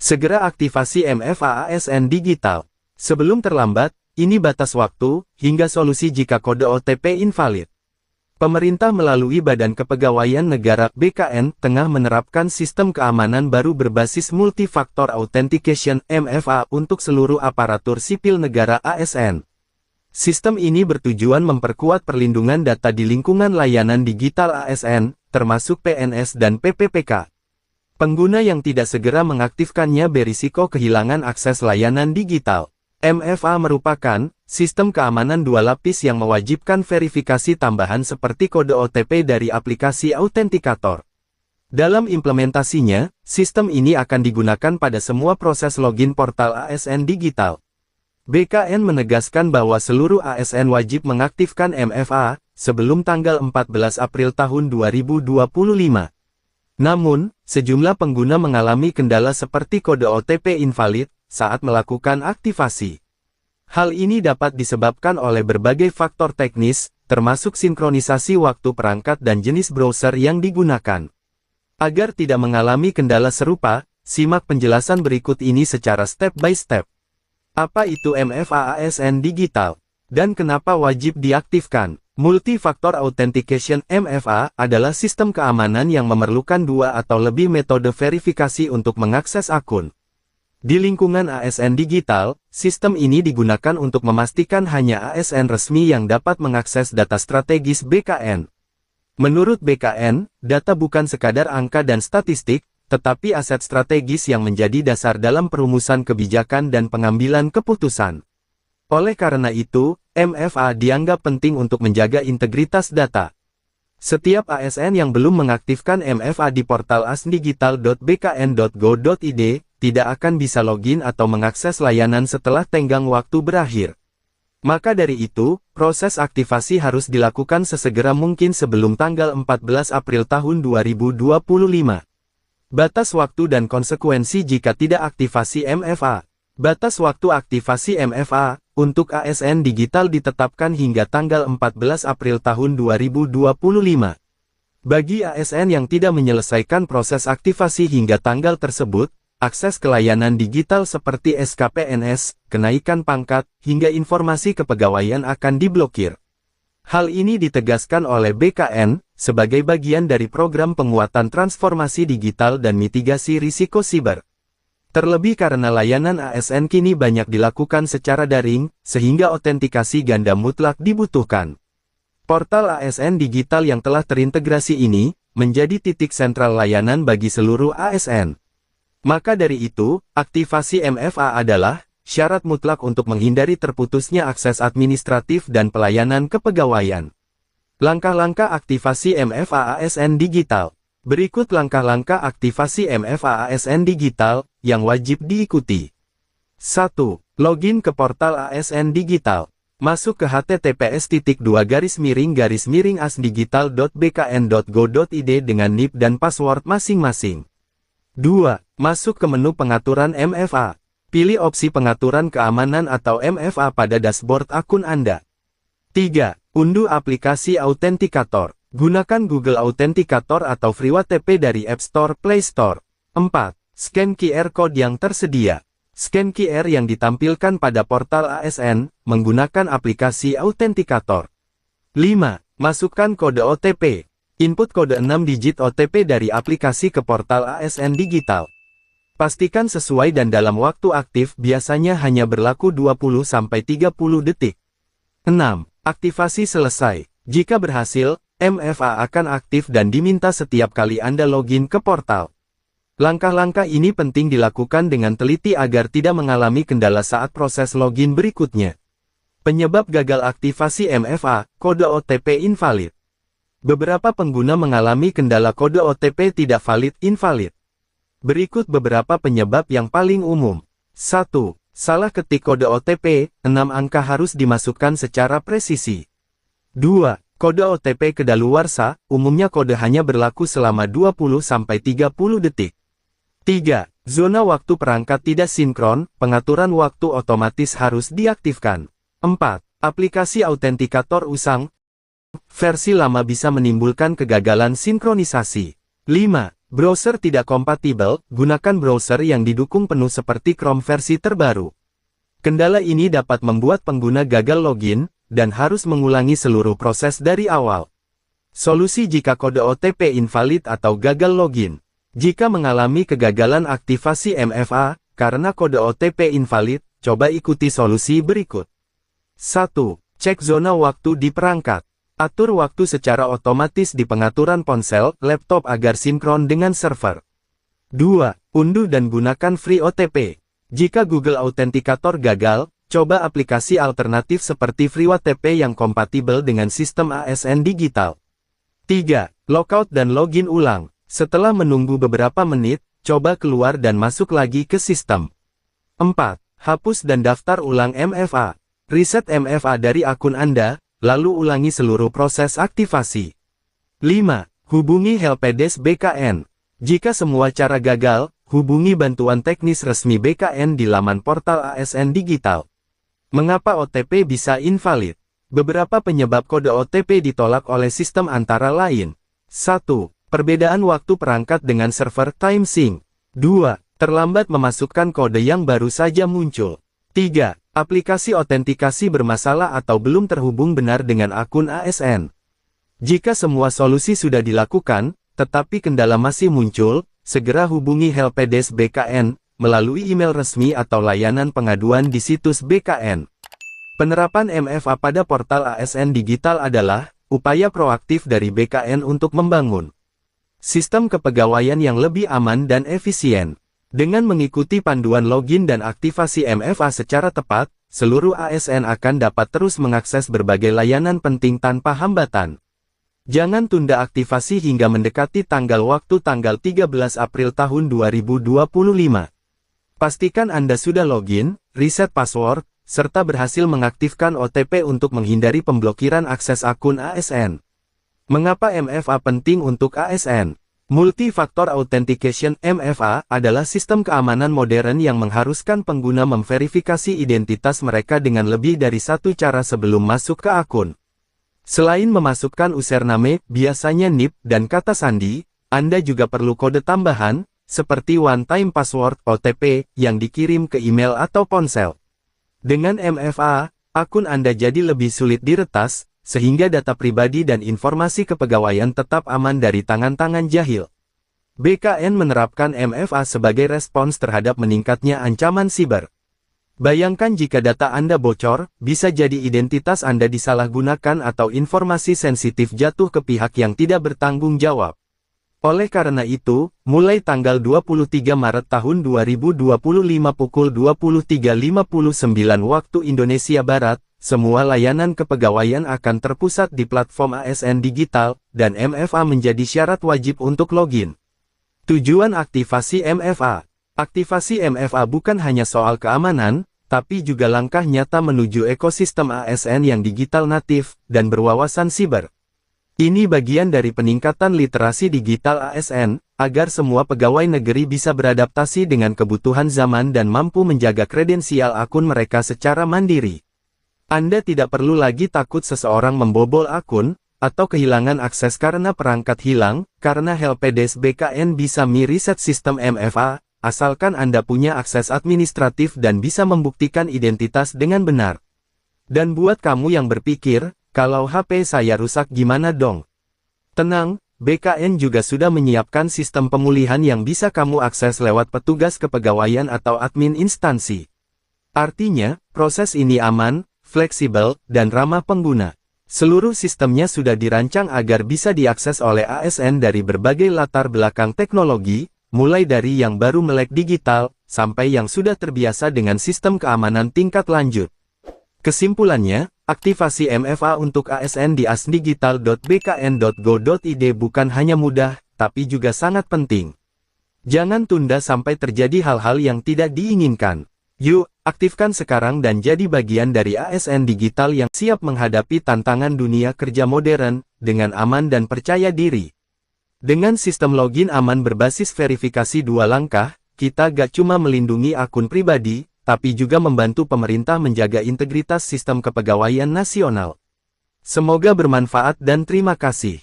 Segera aktivasi MFA ASN digital. Sebelum terlambat, ini batas waktu, hingga solusi jika kode OTP invalid. Pemerintah melalui Badan Kepegawaian Negara (BKN) tengah menerapkan sistem keamanan baru berbasis Multi-Factor Authentication (MFA) untuk seluruh aparatur sipil negara ASN. Sistem ini bertujuan memperkuat perlindungan data di lingkungan layanan digital ASN, termasuk PNS dan PPPK. Pengguna yang tidak segera mengaktifkannya berisiko kehilangan akses layanan digital. MFA merupakan sistem keamanan dua lapis yang mewajibkan verifikasi tambahan seperti kode OTP dari aplikasi autentikator. Dalam implementasinya, sistem ini akan digunakan pada semua proses login portal ASN digital. BKN menegaskan bahwa seluruh ASN wajib mengaktifkan MFA sebelum tanggal 14 April tahun 2025. Namun, sejumlah pengguna mengalami kendala seperti kode OTP invalid saat melakukan aktivasi. Hal ini dapat disebabkan oleh berbagai faktor teknis, termasuk sinkronisasi waktu perangkat dan jenis browser yang digunakan. Agar tidak mengalami kendala serupa, simak penjelasan berikut ini secara step by step. Apa itu MFA ASN digital? Dan kenapa wajib diaktifkan? Multi-Factor Authentication (MFA) adalah sistem keamanan yang memerlukan dua atau lebih metode verifikasi untuk mengakses akun. Di lingkungan ASN digital, sistem ini digunakan untuk memastikan hanya ASN resmi yang dapat mengakses data strategis BKN. Menurut BKN, data bukan sekadar angka dan statistik, tetapi aset strategis yang menjadi dasar dalam perumusan kebijakan dan pengambilan keputusan. Oleh karena itu, MFA dianggap penting untuk menjaga integritas data. Setiap ASN yang belum mengaktifkan MFA di portal asndigital.bkn.go.id, tidak akan bisa login atau mengakses layanan setelah tenggang waktu berakhir. Maka dari itu, proses aktivasi harus dilakukan sesegera mungkin sebelum tanggal 14 April tahun 2025. Batas waktu dan konsekuensi jika tidak aktivasi MFA. Batas waktu aktivasi MFA untuk ASN digital ditetapkan hingga tanggal 14 April tahun 2025. Bagi ASN yang tidak menyelesaikan proses aktivasi hingga tanggal tersebut, akses ke layanan digital seperti SKPNS, kenaikan pangkat, hingga informasi kepegawaian akan diblokir. Hal ini ditegaskan oleh BKN, sebagai bagian dari program penguatan transformasi digital dan mitigasi risiko siber. Terlebih karena layanan ASN kini banyak dilakukan secara daring, sehingga autentikasi ganda mutlak dibutuhkan. Portal ASN digital yang telah terintegrasi ini, menjadi titik sentral layanan bagi seluruh ASN. Maka dari itu, aktivasi MFA adalah syarat mutlak untuk menghindari terputusnya akses administratif dan pelayanan kepegawaian. Langkah-langkah aktivasi MFA ASN digital. Berikut langkah-langkah aktivasi MFA ASN digital yang wajib diikuti. 1. Login ke portal ASN digital. Masuk ke https://asndigital.bkn.go.id dengan NIP dan password masing-masing. 2. Masuk ke menu pengaturan MFA. Pilih opsi pengaturan keamanan atau MFA pada dashboard akun Anda. 3. Unduh aplikasi autentikator. Gunakan Google Authenticator atau FreeWTP dari App Store Play Store. 4. Scan QR Code yang tersedia. Scan QR yang ditampilkan pada portal ASN, menggunakan aplikasi Authenticator. 5. Masukkan kode OTP. Input kode 6 digit OTP dari aplikasi ke portal ASN digital. Pastikan sesuai dan dalam waktu aktif biasanya hanya berlaku 20-30 detik. 6. Aktivasi selesai. Jika berhasil, MFA akan aktif dan diminta setiap kali Anda login ke portal. Langkah-langkah ini penting dilakukan dengan teliti agar tidak mengalami kendala saat proses login berikutnya. Penyebab gagal aktivasi MFA, kode OTP invalid. Beberapa pengguna mengalami kendala kode OTP tidak valid-invalid. Berikut beberapa penyebab yang paling umum. 1. Salah ketik kode OTP, 6 angka harus dimasukkan secara presisi. 2. Kode OTP kedaluarsa, umumnya kode hanya berlaku selama 20-30 detik. 3. Zona waktu perangkat tidak sinkron, pengaturan waktu otomatis harus diaktifkan. 4. Aplikasi autentikator usang, versi lama bisa menimbulkan kegagalan sinkronisasi. 5. Browser tidak kompatibel, gunakan browser yang didukung penuh seperti Chrome versi terbaru. Kendala ini dapat membuat pengguna gagal login, dan harus mengulangi seluruh proses dari awal. Solusi jika kode OTP invalid atau gagal login. Jika mengalami kegagalan aktivasi MFA, karena kode OTP invalid, coba ikuti solusi berikut. 1. Cek zona waktu di perangkat. Atur waktu secara otomatis di pengaturan ponsel, laptop agar sinkron dengan server. 2. Unduh dan gunakan Free OTP. Jika Google Authenticator gagal, coba aplikasi alternatif seperti FreeOTP yang kompatibel dengan sistem ASN digital. 3. Logout dan login ulang. Setelah menunggu beberapa menit, coba keluar dan masuk lagi ke sistem. 4. Hapus dan daftar ulang MFA. Reset MFA dari akun Anda, lalu ulangi seluruh proses aktivasi. 5. Hubungi helpdesk BKN. Jika semua cara gagal, hubungi bantuan teknis resmi BKN di laman portal ASN Digital. Mengapa OTP bisa invalid? Beberapa penyebab kode OTP ditolak oleh sistem antara lain. 1. Perbedaan waktu perangkat dengan server time sync. 2. Terlambat memasukkan kode yang baru saja muncul. 3. Aplikasi otentikasi bermasalah atau belum terhubung benar dengan akun ASN. Jika semua solusi sudah dilakukan, tetapi kendala masih muncul, segera hubungi helpdesk BKN, melalui email resmi atau layanan pengaduan di situs BKN. Penerapan MFA pada portal ASN Digital adalah upaya proaktif dari BKN untuk membangun sistem kepegawaian yang lebih aman dan efisien. Dengan mengikuti panduan login dan aktivasi MFA secara tepat, seluruh ASN akan dapat terus mengakses berbagai layanan penting tanpa hambatan. Jangan tunda aktivasi hingga mendekati tanggal waktu tanggal 13 April tahun 2025. Pastikan Anda sudah login, reset password, serta berhasil mengaktifkan OTP untuk menghindari pemblokiran akses akun ASN. Mengapa MFA penting untuk ASN? Multi-Factor Authentication (MFA) adalah sistem keamanan modern yang mengharuskan pengguna memverifikasi identitas mereka dengan lebih dari satu cara sebelum masuk ke akun. Selain memasukkan username, biasanya NIP, dan kata sandi, Anda juga perlu kode tambahan, seperti one-time password (OTP), yang dikirim ke email atau ponsel. Dengan MFA, akun Anda jadi lebih sulit diretas, sehingga data pribadi dan informasi kepegawaian tetap aman dari tangan-tangan jahil. BKN menerapkan MFA sebagai respons terhadap meningkatnya ancaman siber. Bayangkan jika data Anda bocor, bisa jadi identitas Anda disalahgunakan atau informasi sensitif jatuh ke pihak yang tidak bertanggung jawab. Oleh karena itu, mulai tanggal 23 Maret tahun 2025 pukul 23.59 waktu Indonesia Barat, semua layanan kepegawaian akan terpusat di platform ASN Digital, dan MFA menjadi syarat wajib untuk login. Tujuan aktivasi MFA. Aktivasi MFA bukan hanya soal keamanan, tapi juga langkah nyata menuju ekosistem ASN yang digital natif, dan berwawasan siber. Ini bagian dari peningkatan literasi digital ASN, agar semua pegawai negeri bisa beradaptasi dengan kebutuhan zaman dan mampu menjaga kredensial akun mereka secara mandiri. Anda tidak perlu lagi takut seseorang membobol akun, atau kehilangan akses karena perangkat hilang, karena helpdesk BKN bisa mereset sistem MFA, asalkan Anda punya akses administratif dan bisa membuktikan identitas dengan benar. Dan buat kamu yang berpikir, kalau HP saya rusak gimana dong? Tenang, BKN juga sudah menyiapkan sistem pemulihan yang bisa kamu akses lewat petugas kepegawaian atau admin instansi. Artinya, proses ini aman, fleksibel, dan ramah pengguna. Seluruh sistemnya sudah dirancang agar bisa diakses oleh ASN dari berbagai latar belakang teknologi, mulai dari yang baru melek digital, sampai yang sudah terbiasa dengan sistem keamanan tingkat lanjut. Kesimpulannya, aktivasi MFA untuk ASN di asdigital.bkn.go.id bukan hanya mudah, tapi juga sangat penting. Jangan tunda sampai terjadi hal-hal yang tidak diinginkan. Yuk, aktifkan sekarang dan jadi bagian dari ASN Digital yang siap menghadapi tantangan dunia kerja modern, dengan aman dan percaya diri. Dengan sistem login aman berbasis verifikasi 2 langkah, kita gak cuma melindungi akun pribadi, tapi juga membantu pemerintah menjaga integritas sistem kepegawaian nasional. Semoga bermanfaat dan terima kasih.